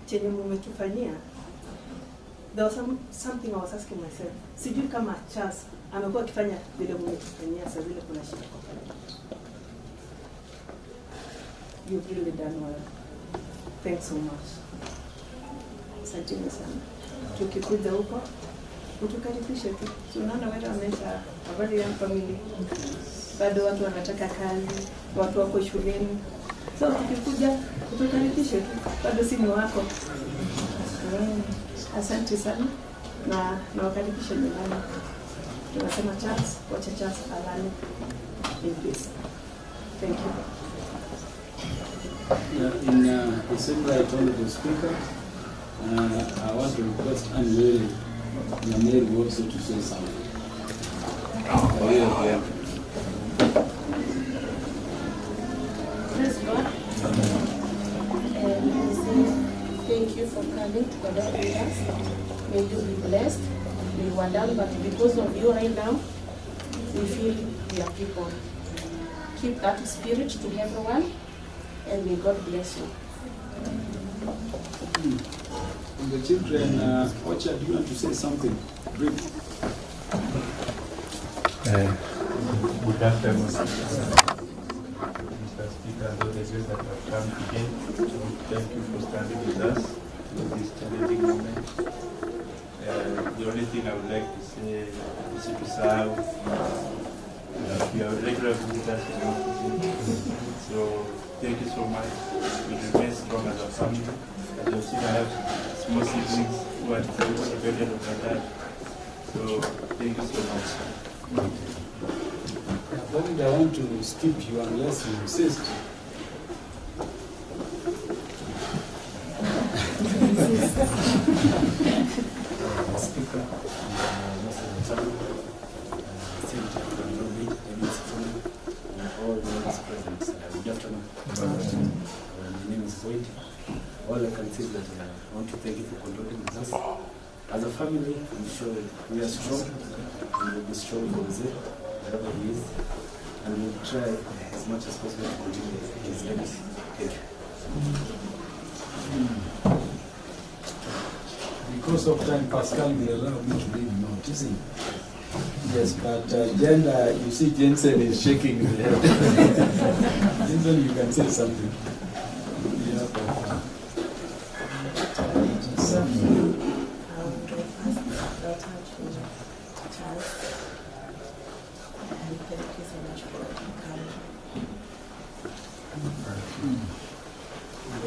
chenye mumetufanyia, there was something I was asking myself. Sijui kama Charles amekuwa akifanya vile mumetufanyia sasa vile kuna shida kwa familia. You've really done well. Thanks so much. Asanteni sana. Tukikuja huko, utukaribishe tu. Tunaona wewe amesha a very young family. Bado watu wanataka kazi, watu wako shuleni. So tukikuja, utukaribishe tu. Bado si ni wako. Asante sana. Na wakaribishe nyumbani. Tunasema Charles, wacha Charles alale in peace. Thank you. In the same way I told the speaker, I want to request Mary also to say something. Praise God. And I say thank you for coming to condole with us. May you be blessed. We were down, but because of you right now, we feel we are people. Keep that spirit to everyone, and may God bless you. The children, Ocha, do you want to say something? Brief. Good afternoon, Mr. Speaker, and all the guests that have come again. Thank you for standing with us in this challenging moment. The only thing I would like to say is to serve. We are regular visitors in the office, so thank you so much. We remain strong as a family. As you've seen, I have small siblings who are dependent on my dad. So thank you so much. I want to skip you unless you insist. Speaker, most of the time, all those present. Good afternoon. My name is Wade. All I can say is that I want to thank you for condoling with us. As a family, I'm sure we are strong. We will be strong for Zé, wherever he is. And we will try as much as possible to continue his legacy. Thank you. Because of time, Pascal will allow me to leave now, isn't it? Yes, but Jen, you see Jensen is shaking his head. Jensen, you can say something. Yeah,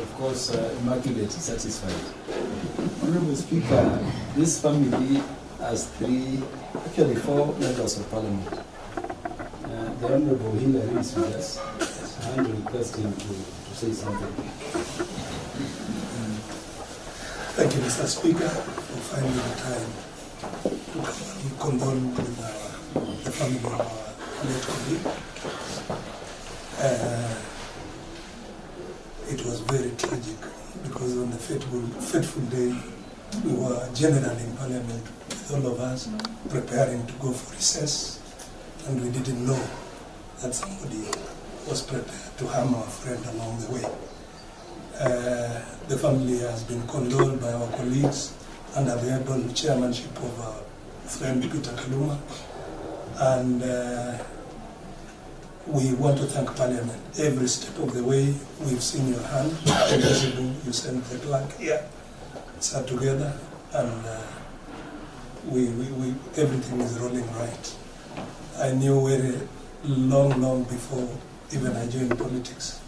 of course, Immaculate is satisfied. Honorable Speaker, this family has four members of Parliament. The Honorable Hillary is with us. I want to request him to say something. Thank you, Mr. Speaker, for finding the time to condole with the family of our late colleague. It was very tragic because on the fateful day, we were generally in Parliament with all of us preparing to go for recess, and we didn't know that somebody was prepared to harm our friend along the way. The family has been condoled by our colleagues under the able chairmanship of our friend Peter Kaluma, and we want to thank Parliament. Every step of the way, we've seen your hand. You sent the plaque here, sat together, and everything is rolling right. I knew very long before even I joined politics.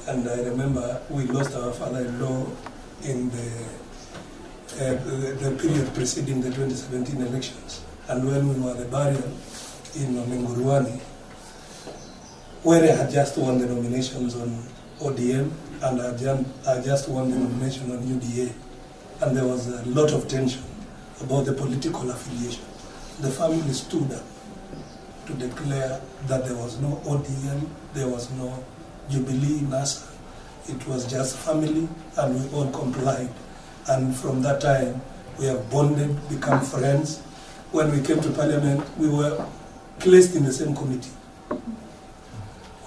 And I remember we lost our father-in-law in the period preceding the 2017 elections. And when we were at the burial in Ong'ondo Were had just won the nominations on ODM, and I just won the nomination on UDA. And there was a lot of tension about the political affiliation. The family stood up to declare that there was no ODM, there was no Jubilee, NASA. It was just family, and we all complied. And from that time, we have bonded, become friends. When we came to Parliament, we were placed in the same committee.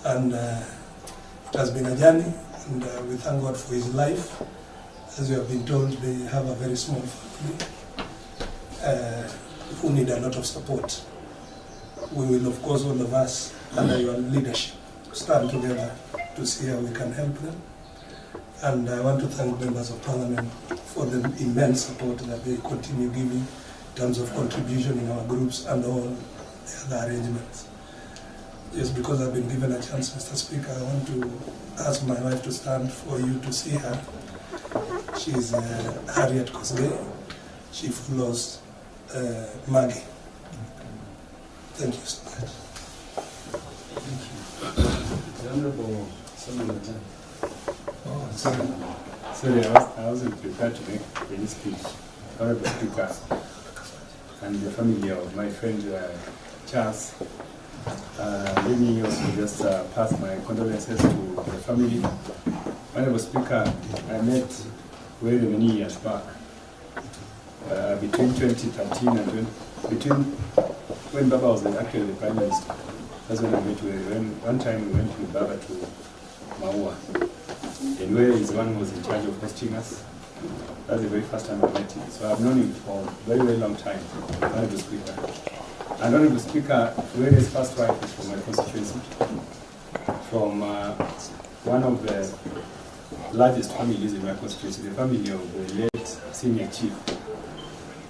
And it has been a journey, and we thank God for his life. As you have been told, they have a very small family who need a lot of support. We will, of course, all of us, under your leadership, stand together to see how we can help them. And I want to thank members of Parliament for the immense support that they continue giving in terms of contribution in our groups and all the other arrangements. Just because I've been given a chance, Mr. Speaker, I want to ask my wife to stand for you to see her. She's Harriet Kosgei. She follows Maggie. Thank you so much. The Honorable Solomon. Oh, sorry, I wasn't prepared to make any speech. Honorable Speaker, and the family of my friend Charles, let me also just pass my condolences to the family. Honorable Speaker, I met very many years back, between 2013 and when Baba was actually the Prime Minister. That's when I met with one time we went with Baba to Maua. And where is the one who was in charge of hosting us. That's the very first time I met him. So I've known him for a very, very long time, Honorable Speaker. And Honorable Speaker, where his first wife is from my constituency, from one of the largest families in my constituency, the family of the late senior chief,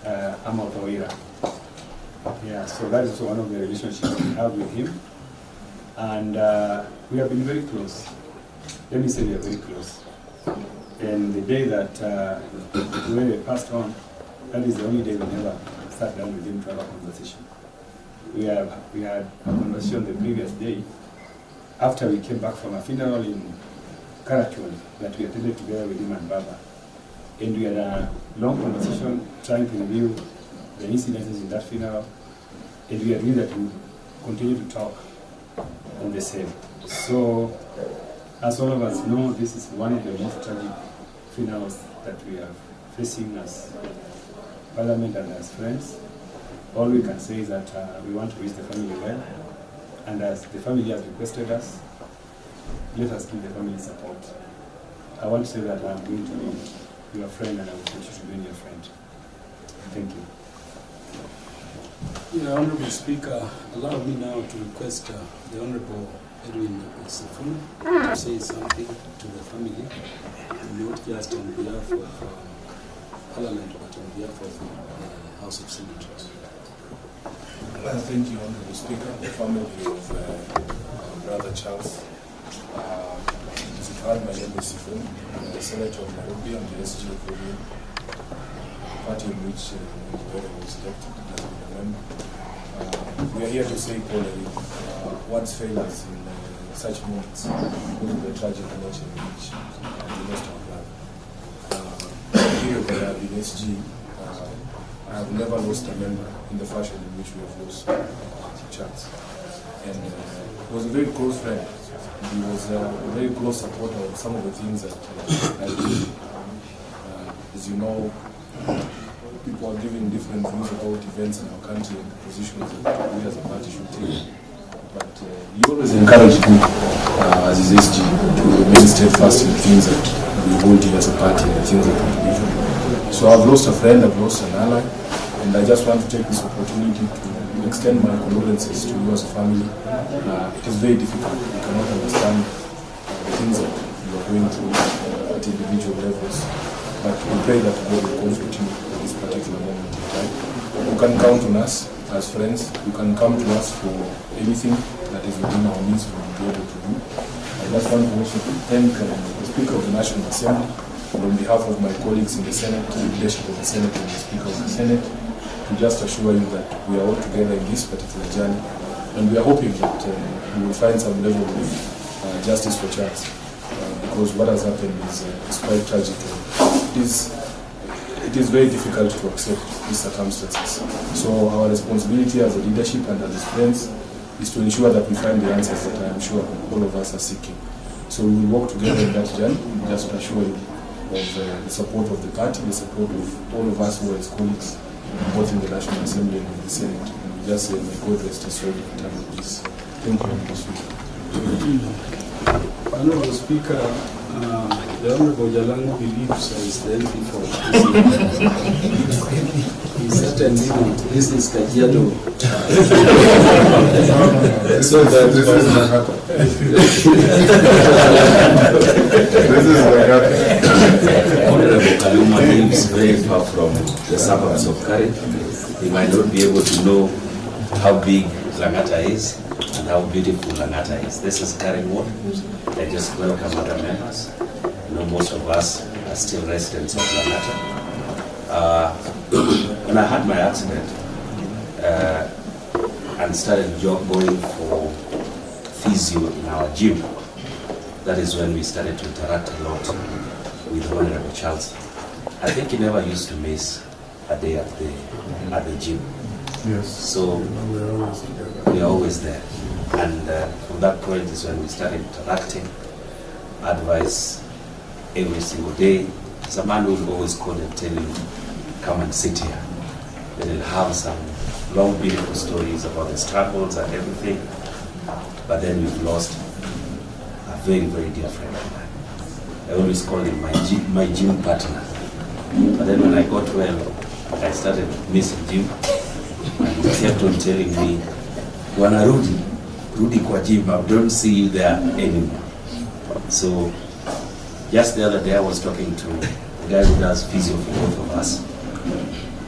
Ong'ondo Were. Yeah, so that is also one of the relationships we have with him. And we have been very close. Let me say we are very close. And the day that when we passed on, that is the only day we never sat down with him to have a conversation. We had a conversation the previous day, after we came back from a funeral in Karachon that we attended together with him and Baba. And we had a long conversation trying to review the incidences in that funeral. And we agreed that we would continue to talk on the same. So, as all of us know, this is one of the most tragic funerals that we are facing as Parliament and as friends. All we can say is that we want to wish the family well, and as the family has requested us, let us give the family support. I want to say that I'm going to be your friend and I will continue to be your friend. Thank you. Yeah, Honorable Speaker, allow me now to request the Honorable Edwin Sifuna to say something to the family, not just on behalf of Parliament, but on behalf of the House of Senators. Thank you, Honorable Speaker. The family of Brother Charles. As you heard, my name is Sifuna. I'm the Senator of Nairobi and the SG of Korea, party in which Ong'ondo was elected as a member. We are here to say equally what's failures in such moments because of the tragic nature in which we lost our brother. Here that I have been SG, I have never lost a member in the fashion in which we have lost Charles. And he was a very close friend. He was a very close supporter of some of the things that I did. As you know, people are giving different views about events in our country and the positions that we as a party should take. But he always encouraged me, as his SG, to remain steadfast in the things that we hold here as a party and the things that we believe in. So I've lost a friend, I've lost an ally, and I just want to take this opportunity to extend my condolences to you as a family. It is very difficult. You cannot understand the things that you are going through at individual levels. But we pray that God will comfort you at this particular moment in time. You can count on us as friends. You can come to us for anything that is within our means we will be able to do. I just want to also thank the Speaker of the National Assembly, and on behalf of my colleagues in the Senate, the leadership of the Senate and the Speaker of the Senate, to just assure you that we are all together in this particular journey. And we are hoping that we will find some level of justice for Charles. Because what has happened is quite tragic. It is very difficult to accept these circumstances. So our responsibility as a leadership and as friends is to ensure that we find the answers that I am sure all of us are seeking. So we will work together in that journey, just to assure you of the support of the party, the support of all of us who are his colleagues, both in the National Assembly and in the Senate. And we just say, may God rest his soul in time of peace. Thank you, Mr. Speaker. Honorable Speaker, The Honorable Jalango believes I is the MP for he certainly didn't. This is Kajiado. So that This is Nakata. This is Nakata. Honorable Kaluma lives very far from the suburbs of Kari. He might not be able to know how big Langata is and how beautiful Langata is. This is Kari Ward. I just welcome other members. You know, most of us are still residents of Langata. When I had my accident and started going for physio in our gym, that is when we started to interact a lot with Honorable Charles. I think he never used to miss a day at the gym. Yes. So We're always together. we are always there. And from that point is when we started interacting, advice every single day. There's a man who will always call and tell you, come and sit here. Then he'll have some long, beautiful stories about the struggles and everything. But then we've lost a very, very dear friend of mine. I always call him my gym partner. But then when I got well, I started missing gym. And he kept on telling me, Bwana Rudi kwa gym, I don't see you there anymore. So just the other day I was talking to the guy who does physio for both of us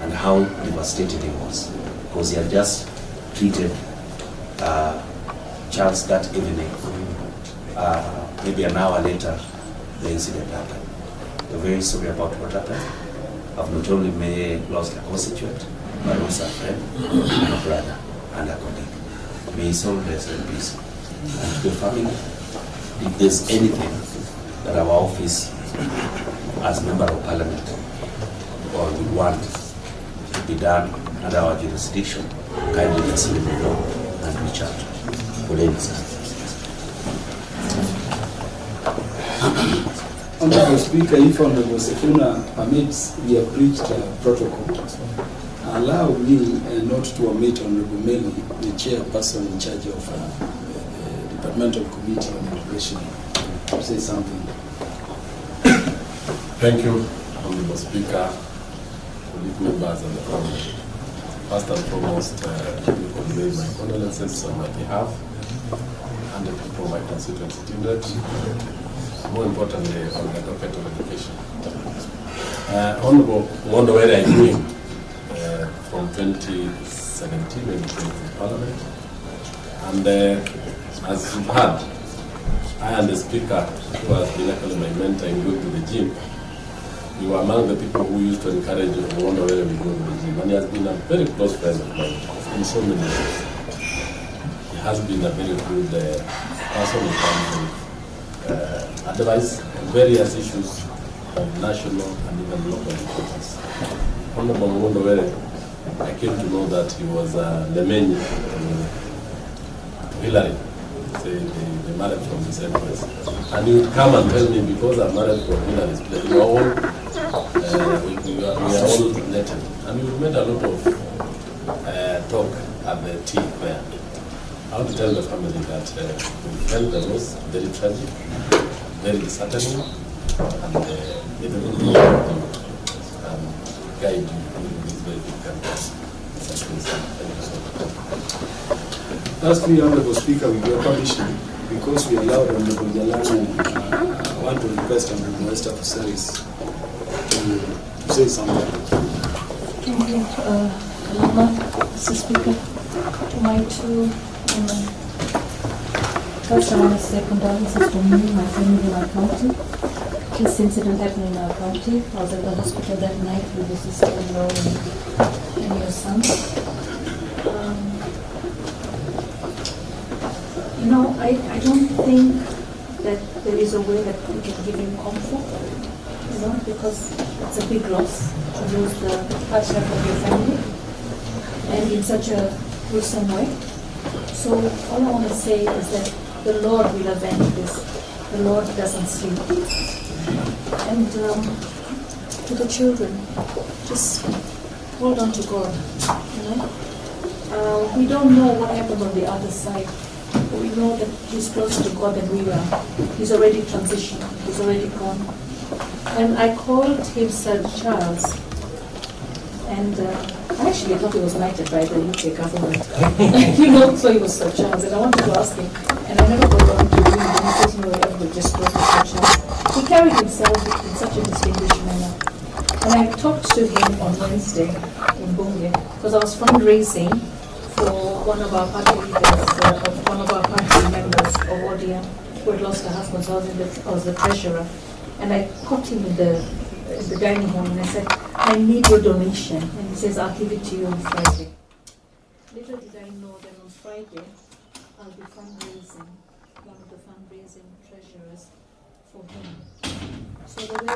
and how devastated he was because he had just treated Charles that evening. Maybe an hour later, the incident happened. We're very sorry about what happened. I've not only lost a constituent, but also a friend, and a brother, and a colleague. May his soul rest in peace. And to the family, if there's anything that our office, as Member of Parliament, or would want to be done under our jurisdiction, kindly just let me know and reach out. Poleni sana. Honorable Speaker, if Honorable Sifuna permits, we have breached protocol. Allow me not to omit Honorable Meli, the chairperson in charge of the Departmental Committee on Immigration, to say something. Thank you, Honorable Speaker, colleague members and the family. First and foremost, let me convey my condolences on my behalf and the people of my constituency, Tindred. More importantly, on the docket of education. Honorable Ong'ondo Were, I knew him from 2017 when he came to Parliament. And as you've heard, I and the Speaker, who has been actually my mentor in going to the gym, we were among the people who used to encourage Ong'ondo Were to go to the gym. And he has been a very close friend of mine in so many ways. He has been a very good person in terms of advice on various issues of national and even local importance. Honorable Ong'ondo Were, I came to know that he was Lemenyi to Hillary, the marriage from the same place. And he would come and tell me, because I'm married from Hillary's place, we are all related. And we made a lot of talk at the tea there. I want to tell the family that we felt the loss very tragic, very disheartening, and may the Lord guide you in this very difficult situation. Thank you so much. Lastly, Honorable Speaker, with your permission, because we allowed Honorable Jalano, I want to request Honorable Esther Fusaris to say something. Thank you, Kalama, Mr. Speaker. To my two women. First, I want to say condolences to me, my family, my county. This incident happened in our county. I was at the hospital that night with your sister-in-law and your son. You know, I don't think that there is a way that we can give him comfort, you know, because it's a big loss to lose the partner of your family, and in such a gruesome way. So all I want to say is that the Lord will avenge this. The Lord doesn't sleep. And to the children, just hold on to God, you know. We don't know what happened on the other side, but we know that He's closer to God than we are. He's already transitioned. He's already gone. And I called him Sir Charles. And I actually thought he was knighted by the UK government. So he was Sir Charles. And I wanted to ask him, and I never got around to doing it. And he says, no, I would just go to Sir Charles. He carried himself in such a distinguished manner. And I talked to him on Wednesday in Bunge, because I was fundraising for one of our party leaders, one of our party members of ODM, who had lost her husband, so I was the treasurer. And I caught him in the dining hall and I said, I need your donation. And he says, I'll give it to you on Friday. Little did I know that on Friday, I'll be fundraising, one of the fundraising treasurers for him. So the way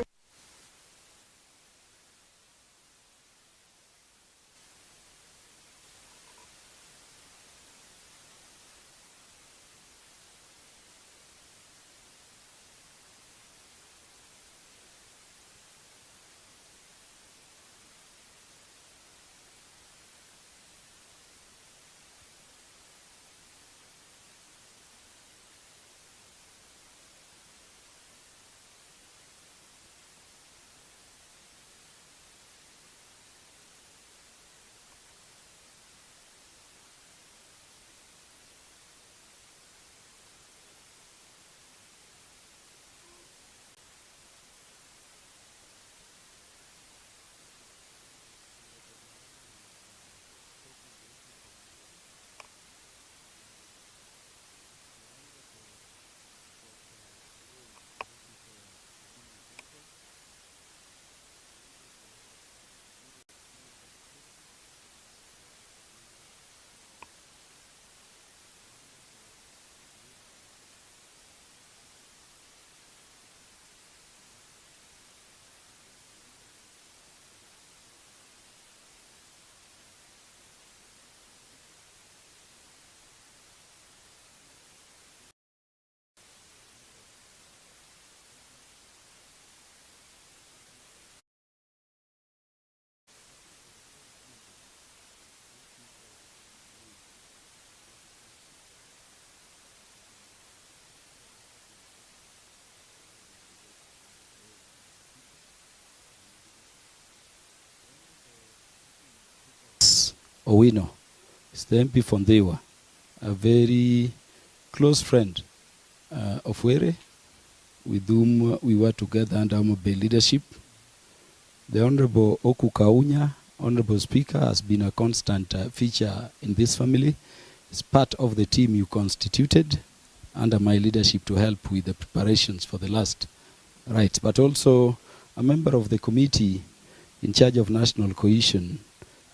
Owino is the MP from Dewa, a very close friend of Were, with whom we were together under Mobile leadership. The Honorable Oku Kaunya, Honorable Speaker, has been a constant feature in this family. He's part of the team you constituted under my leadership to help with the preparations for the last rites, but also a member of the committee in charge of national cohesion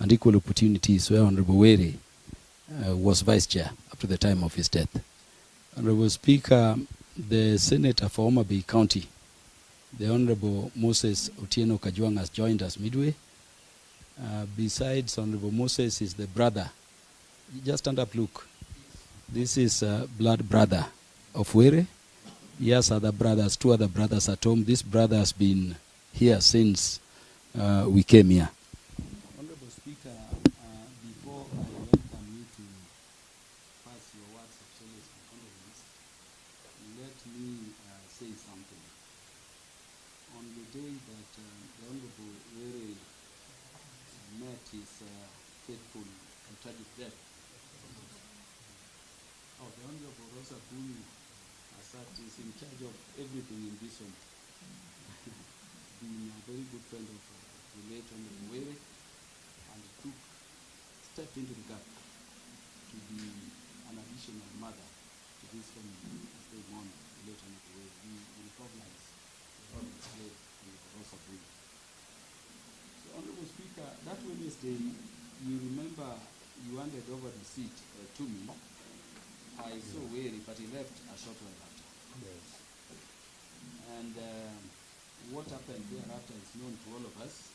and equal opportunities, where Honorable Were was vice chair up to the time of his death. Honorable Speaker, the Senator for Homa Bay County, the Honorable Moses Otieno Kajwang, has joined us midway. Besides Honorable Moses is the brother. Just stand up, look. This is blood brother of Were. He has other brothers, 2 other brothers at home. This brother has been here since we came here. Honorable Speaker, before I welcome you to pass your words of solace and condolence, let me say something. On the day that the Honorable Were met his fateful and tragic death, the Honorable Rosa Kuni is in charge of everything in this home. Being a very good friend of the late Honorable Were, and stepped into the gap to be an additional mother to this family as they mourn the late Honorable Were. We recognize the role of the late Honorable Rosa Kuni. So, Honorable Speaker, that Wednesday, you remember you handed over the seat to me. I saw Were, but he left a short while after. Yes. And what happened thereafter is known to all of us.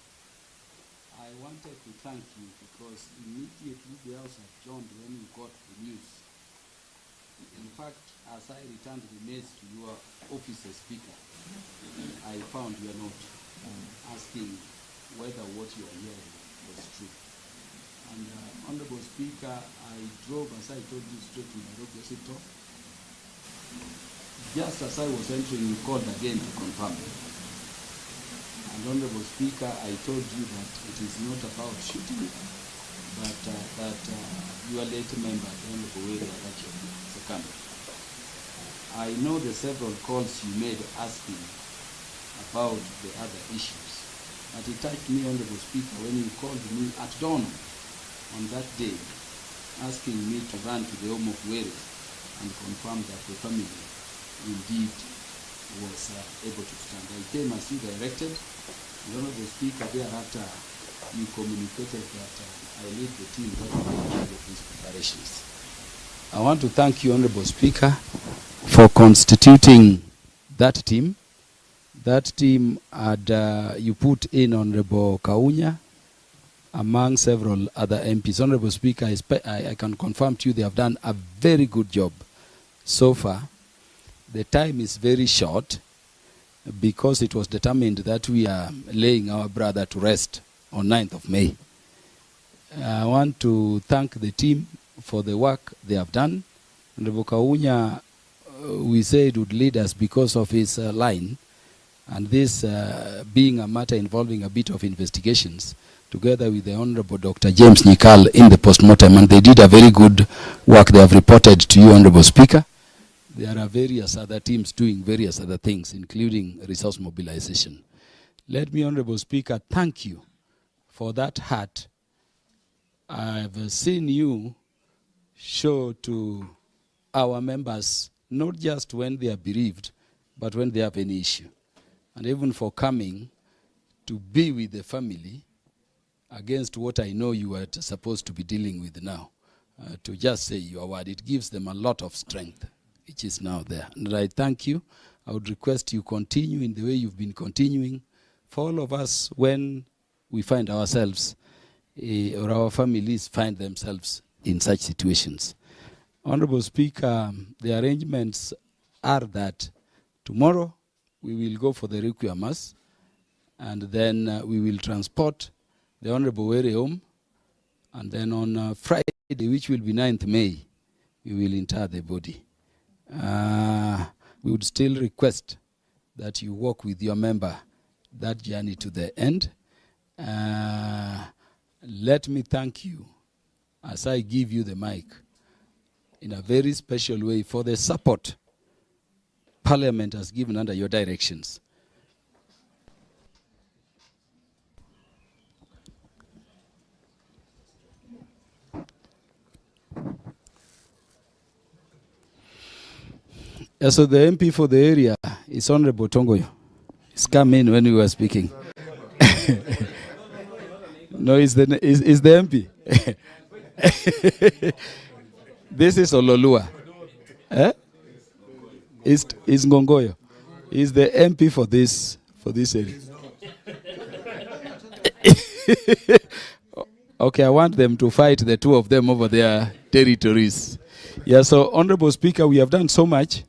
I wanted to thank you because immediately the House adjourned when you got the news. In fact, as I returned the mails to your office as Speaker, I found your note asking whether what you are hearing was true. And Honorable Speaker, I drove, as I told you, straight to Nairobi Hospital. Just as I was entering, you called again to confirm. And Honorable Speaker, I told you that it is not about shooting, but that your late member, Honorable Were, actually succumbed. I know the several calls you made asking about the other issues. But it touched me, Honorable Speaker, when you called me at dawn on that day, asking me to run to the home of Were and confirm that the family indeed was able to stand. I came as you directed. And Honorable Speaker, thereafter you communicated that I lead the team that will do these preparations. I want to thank you, Honorable Speaker, for constituting that team. That team had, you put in Honorable Kaunya among several other MPs. Honorable Speaker, I can confirm to you they have done a very good job so far. The time is very short because it was determined that we are laying our brother to rest on 9th of May. I want to thank the team for the work they have done. Honorable Kaunya, we said would lead us because of his line, and this being a matter involving a bit of investigations, together with the Honorable Dr. James Nyikal in the postmortem, and they did a very good work. They have reported to you, Honorable Speaker. There are various other teams doing various other things, including resource mobilization. Let me, Honorable Speaker, thank you for that heart. I've seen you show to our members, not just when they are bereaved, but when they have any issue. And even for coming to be with the family against what I know you are supposed to be dealing with now, to just say your word, it gives them a lot of strength, which is now there. And I thank you. I would request you continue in the way you've been continuing. For all of us, when we find ourselves, or our families find themselves in such situations. Honorable Speaker, the arrangements are that tomorrow we will go for the Requiem Mass, and then we will transport the Honorable Were home, and then on Friday, which will be 9th May, we will inter the body. We would still request that you walk with your member that journey to the end. Let me thank you as I give you the mic in a very special way for the support Parliament has given under your directions. So the MP for the area is Honorable Tongoyo. He's come in when we were speaking. No, is the MP. This is Ololua. Is Ngongoyo. He's the MP for this area. Okay, I want them to fight, the two of them, over their territories. Yeah, so Honorable Speaker, we have done so much.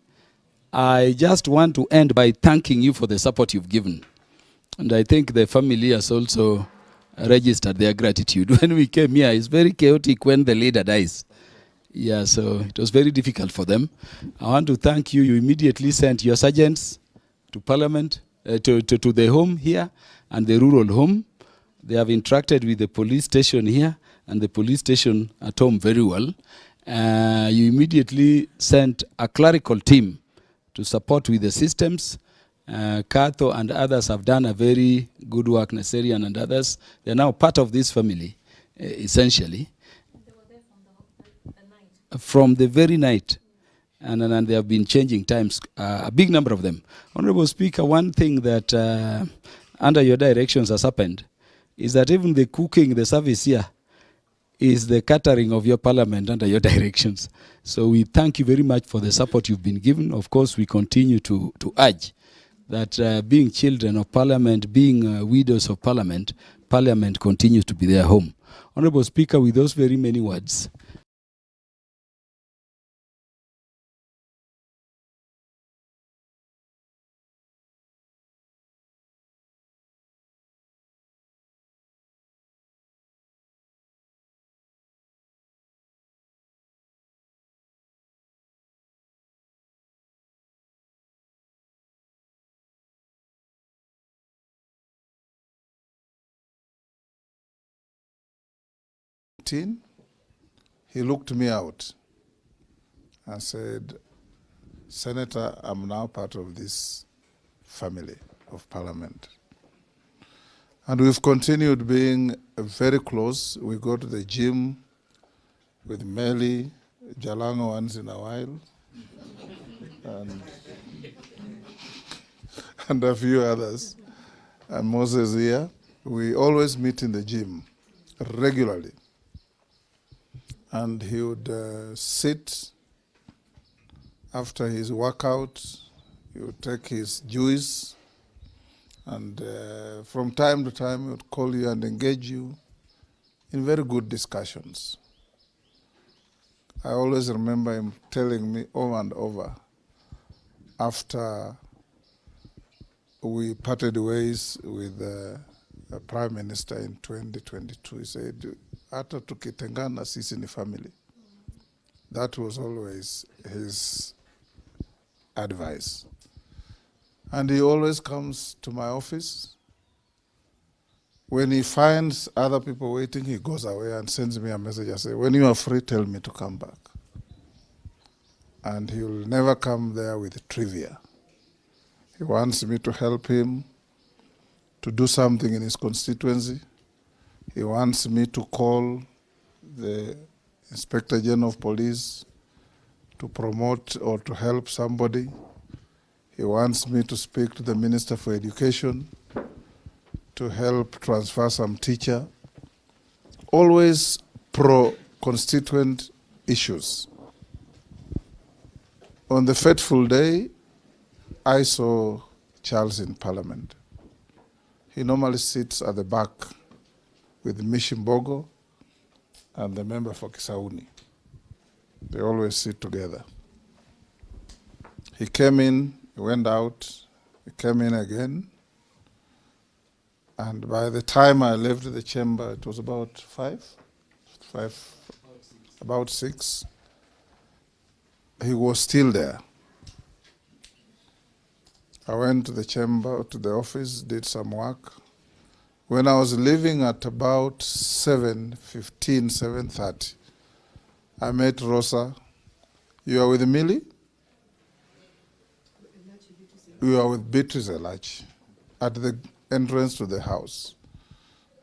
I just want to end by thanking you for the support you've given. And I think the family has also registered their gratitude. When we came here, it's very chaotic when the leader dies. Yeah, so it was very difficult for them. I want to thank you. You immediately sent your sergeants to Parliament, to the home here and the rural home. They have interacted with the police station here and the police station at home very well. You immediately sent a clerical team to support with the systems. Kato and others have done a very good work, Naserian and others. They're now part of this family, essentially. They were there from the night. From the very night. And they have been changing times, a big number of them. Honorable Speaker, one thing that under your directions has happened is that even the cooking, the service here, is the catering of your Parliament under your directions. So we thank you very much for the support you've been given. Of course, we continue to urge that being children of Parliament, being widows of Parliament, Parliament continues to be their home. Honorable Speaker, with those very many words, 2015, he looked me out and said, Senator, I'm now part of this family of parliament. And we've continued being very close. We go to the gym with Meli, Jalango once in a while, and a few others, and Moses here. We always meet in the gym regularly. And he would sit after his workout, he would take his juice, and from time to time he would call you and engage you in very good discussions. I always remember him telling me over and over, after we parted ways with the Prime Minister in 2022, he said, "Hata tukitengana sisi ni family." That was always his advice. And he always comes to my office. When he finds other people waiting, he goes away and sends me a message and says, "When you are free, tell me to come back." And he will never come there with trivia. He wants me to help him to do something in his constituency. He wants me to call the Inspector General of Police to promote or to help somebody. He wants me to speak to the Minister for Education to help transfer some teacher. Always pro-constituent issues. On the fateful day, I saw Charles in Parliament. He normally sits at the back with Mishimbogo and the member for Kisauni. They always sit together. He came in, he went out, he came in again, and by the time I left the chamber, it was about about 6. He was still there. I went to the chamber, to the office, did some work. When I was leaving at about 7:15, 7:30, I met Rosa. "You are with Millie?" "We are with Beatrice Elachi," at the entrance to the house.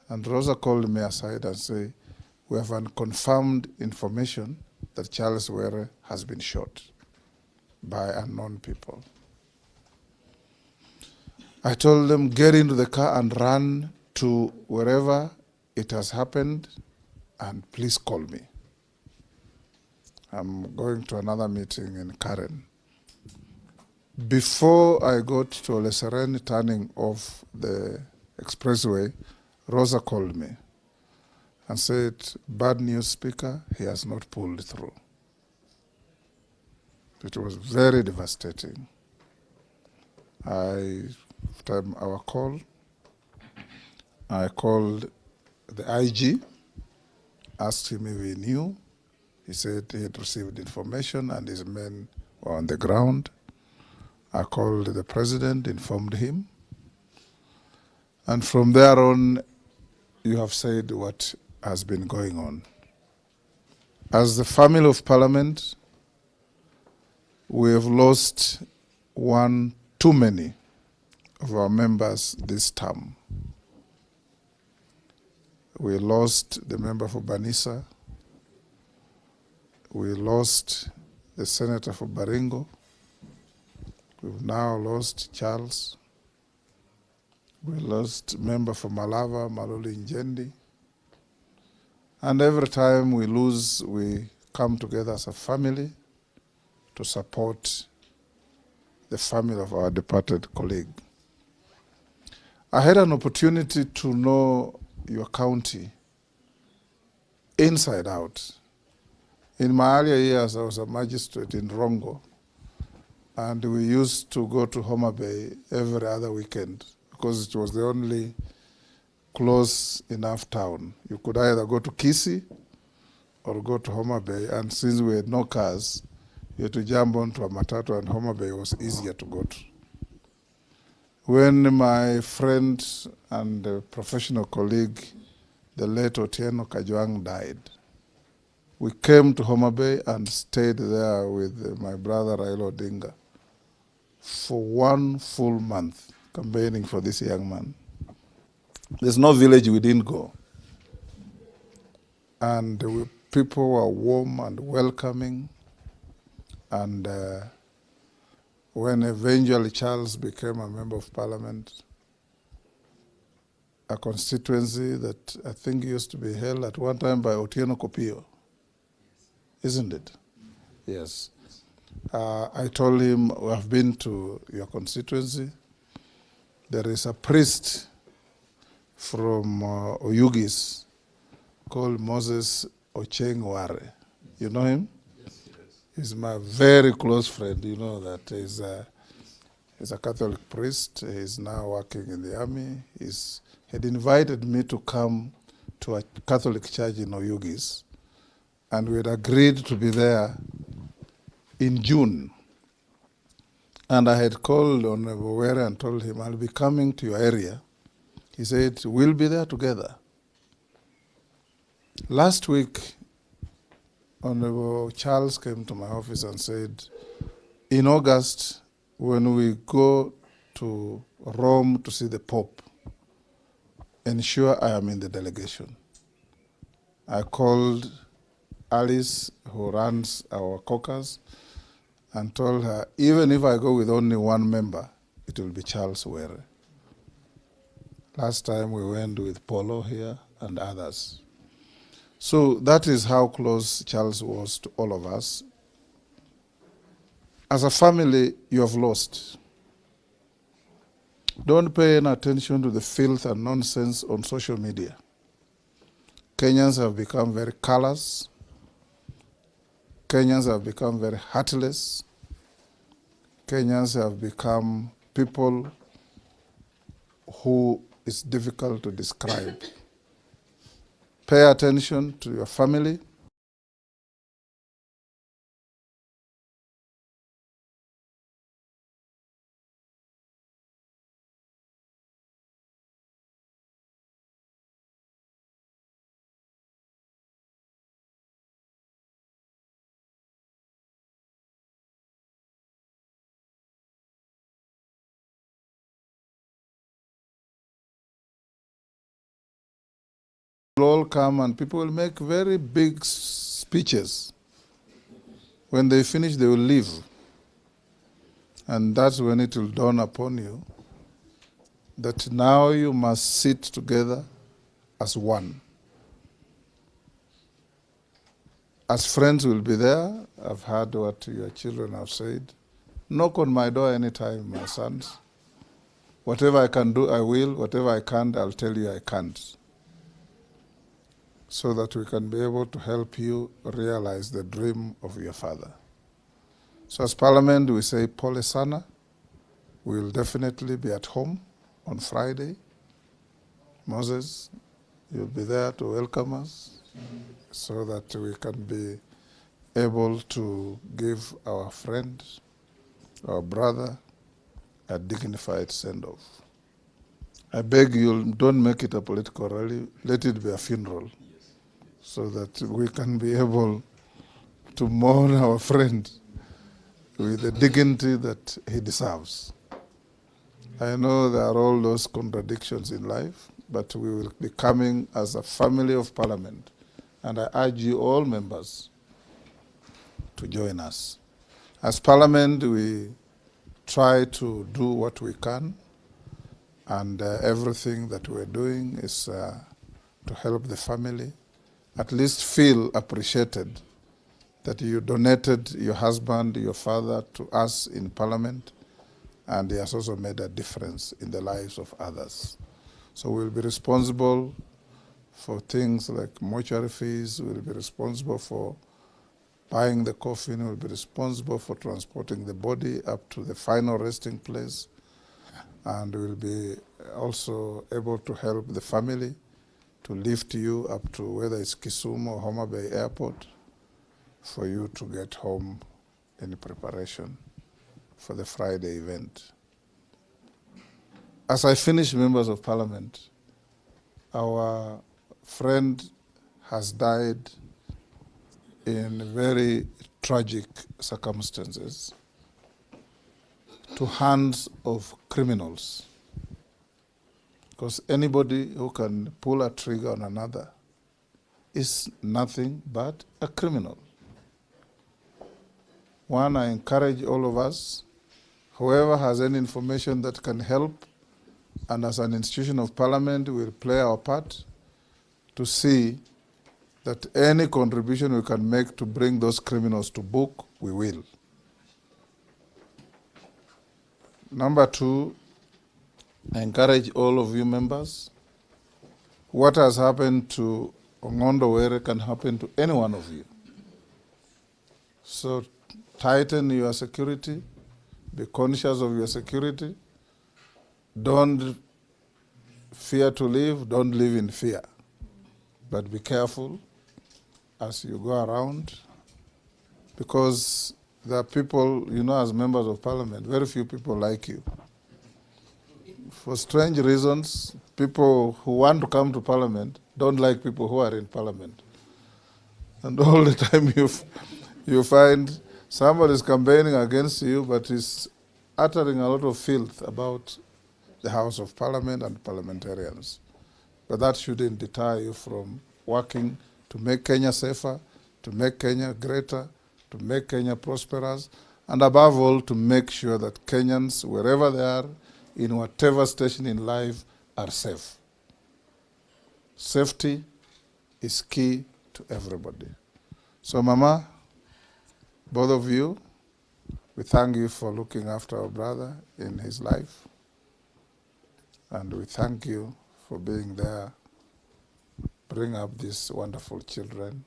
And Rosa called me aside and said, "We have unconfirmed information that Charles Were has been shot by unknown people." I told them, "Get into the car and run to wherever it has happened, and please call me. I'm going to another meeting in Karen." Before I got to Oleseren, turning off the expressway, Rosa called me and said, "Bad news, Speaker, he has not pulled through." It was very devastating. After our call, I called the IG, asked him if he knew. He said he had received information and his men were on the ground. I called the president, informed him. And from there on, you have said what has been going on. As the family of Parliament, we have lost one too many of our members this term. We lost the member for Banisa. We lost the senator for Baringo. We've now lost Charles. We lost member for Malava, Maloli Njendi. And every time we lose, we come together as a family to support the family of our departed colleague. I had an opportunity to know your county inside out. In my earlier years, I was a magistrate in Rongo, and we used to go to Homa Bay every other weekend because it was the only close enough town. You could either go to Kisii or go to Homa Bay, and since we had no cars, you had to jump onto a matatu, and Homa Bay was easier to go to. When my friend and professional colleague, the late Otieno Kajwang, died, We came to Homa Bay and stayed there with my brother Raila Odinga for 1 full month campaigning for this young man. There's no village we didn't go. And people were warm and welcoming. And when eventually Charles became a member of parliament, a constituency that I think used to be held at one time by Otieno Kopio, isn't it? Yes. I told him, we have been to your constituency. There is a priest from Oyugis called Moses Ong'ondo Were. You know him? Yes, yes. He's my very close friend. You know that he's a Catholic priest. He's now working in the army. He had invited me to come to a Catholic church in Oyugis, and we had agreed to be there in June. And I had called Ong'ondo Were and told him, I'll be coming to your area. He said, we'll be there together. Last week, Honorable Charles came to my office and said, in August, when we go to Rome to see the Pope, ensure I am in the delegation. I called Alice, who runs our caucus, and told her, even if I go with only one member, it will be Charles Were. Last time we went with Polo here and others. So that is how close Charles was to all of us. As a family, you have lost. Don't pay any attention to the filth and nonsense on social media. Kenyans have become very callous. Kenyans have become very heartless. Kenyans have become people who is difficult to describe. Pay attention to your family. Will all come and people will make very big speeches. When they finish, they will leave. And that's when it will dawn upon you that now you must sit together as one. As friends will be there. I've heard what your children have said. Knock on my door anytime, my sons. Whatever I can do, I will. Whatever I can't, I'll tell you I can't. So that we can be able to help you realize the dream of your father. So as Parliament, we say, Pole Sana. We will definitely be at home on Friday. Moses, you'll be there to welcome us so that we can be able to give our friend, our brother, a dignified send-off. I beg you, don't make it a political rally. Let it be a funeral, so that we can be able to mourn our friend with the dignity that he deserves. I know there are all those contradictions in life, but we will be coming as a family of Parliament, and I urge you all members to join us. As Parliament, we try to do what we can, and everything that we're doing is to help the family at least feel appreciated that you donated your husband, your father to us in Parliament, and he has also made a difference in the lives of others. So we'll be responsible for things like mortuary fees, we'll be responsible for buying the coffin, we'll be responsible for transporting the body up to the final resting place, and we'll be also able to help the family to lift you up to whether it's Kisumu or Homa Bay Airport for you to get home in preparation for the Friday event. As I finish, members of Parliament, our friend has died in very tragic circumstances to hands of criminals. Because anybody who can pull a trigger on another is nothing but a criminal. One, I encourage all of us, whoever has any information that can help, and as an institution of parliament, we'll play our part to see that any contribution we can make to bring those criminals to book, we will. Number two, I encourage all of you members, what has happened to Ong'ondo Were can happen to any one of you. So tighten your security, be conscious of your security, don't fear to live, don't live in fear, but be careful as you go around, because there are people, you know, as members of parliament, very few people like you. For strange reasons, people who want to come to parliament don't like people who are in parliament. And all the time you find somebody is campaigning against you, but is uttering a lot of filth about the House of Parliament and parliamentarians. But that shouldn't deter you from working to make Kenya safer, to make Kenya greater, to make Kenya prosperous, and above all, to make sure that Kenyans, wherever they are, in whatever station in life, are safe. Safety is key to everybody. So, Mama, both of you, we thank you for looking after our brother in his life. And we thank you for being there, bring up these wonderful children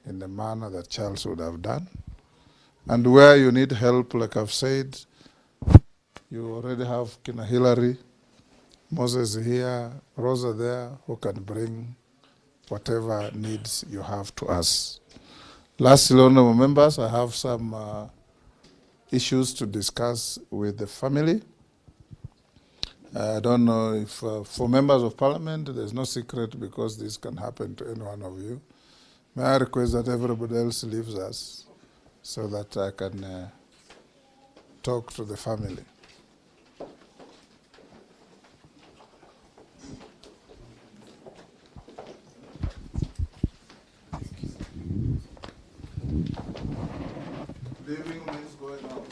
in the manner that Charles would have done. And where you need help, like I've said, you already have Kina Hillary, Moses here, Rosa there, who can bring whatever needs you have to us. Lastly, honorable members, I have some issues to discuss with the family. I don't know if for members of parliament, there's no secret because this can happen to any one of you. May I request that everybody else leaves us so that I can talk to the family. Leaving means going out.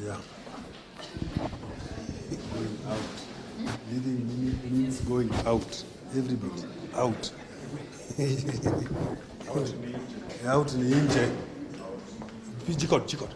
Yeah. Going out. Leaving means going out. Everybody out. Out ni nje. Jikot.